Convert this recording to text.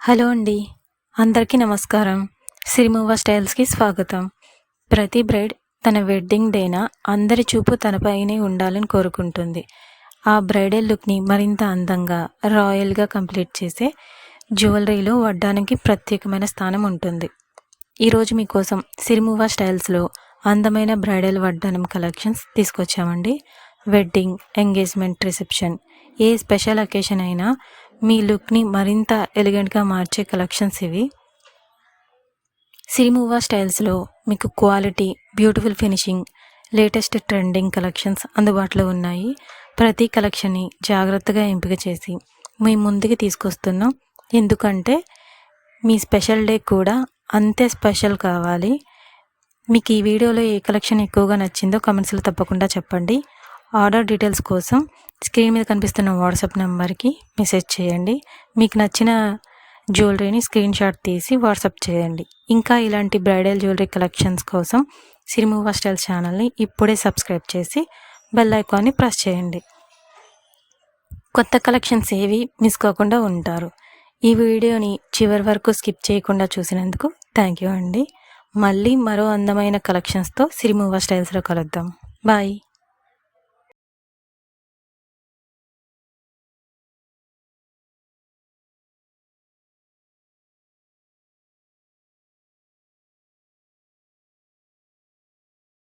Hello అండి, అందరికీ నమస్కారం. సిరిమూవ స్టైల్స్కి స్వాగతం. ప్రతి బ్రైడ్ తన వెడ్డింగ్ డేన అందరి చూపు తనపైనే ఉండాలని కోరుకుంటుంది. ఆ బ్రైడల్ లుక్ని మరింత అందంగా, రాయల్గా కంప్లీట్ చేసే జ్యువెలరీలో వడ్డానికి ప్రత్యేకమైన స్థానం ఉంటుంది. ఈరోజు మీకోసం సిరిమూవ స్టైల్స్లో అందమైన బ్రైడల్ వడ్డానం కలెక్షన్స్ తీసుకొచ్చామండి. వెడ్డింగ్, ఎంగేజ్మెంట్, రిసెప్షన్, ఏ స్పెషల్ అకేషన్ అయినా మీ లుక్ని మరింత ఎలిగెంట్గా మార్చే కలెక్షన్స్ ఇవి. సిరిమూవ స్టైల్స్లో మీకు quality, beautiful finishing, latest trending collections అందుబాటులో ఉన్నాయి. ప్రతి కలెక్షన్ని జాగ్రత్తగా ఎంపిక చేసి మీ ముందుకి తీసుకొస్తున్నాం. ఎందుకంటే మీ స్పెషల్ డే కూడా అంతే స్పెషల్ కావాలి. మీకు ఈ వీడియోలో ఏ కలెక్షన్ ఎక్కువగా నచ్చిందో కమెంట్స్లో తప్పకుండా చెప్పండి. ఆర్డర్ డీటెయిల్స్ కోసం స్క్రీన్ మీద కనిపిస్తున్న వాట్సాప్ నెంబర్కి మెసేజ్ చేయండి. మీకు నచ్చిన జ్యువెలరీని స్క్రీన్ షాట్ తీసి వాట్సాప్ చేయండి. ఇంకా ఇలాంటి బ్రైడల్ జ్యువెలరీ కలెక్షన్స్ కోసం సిరిమూవ స్టైల్స్ ఛానల్ని ఇప్పుడే సబ్స్క్రైబ్ చేసి బెల్ ఐకాన్ని ప్రెస్ చేయండి. కొత్త కలెక్షన్స్ ఏవి మిస్ కాకుండా ఉంటారు. ఈ వీడియోని చివరి వరకు స్కిప్ చేయకుండా చూసినందుకు థ్యాంక్ యూ అండి. మళ్ళీ మరో అందమైన కలెక్షన్స్తో సిరిమూవ స్టైల్స్లో కలుద్దాం. బాయ్.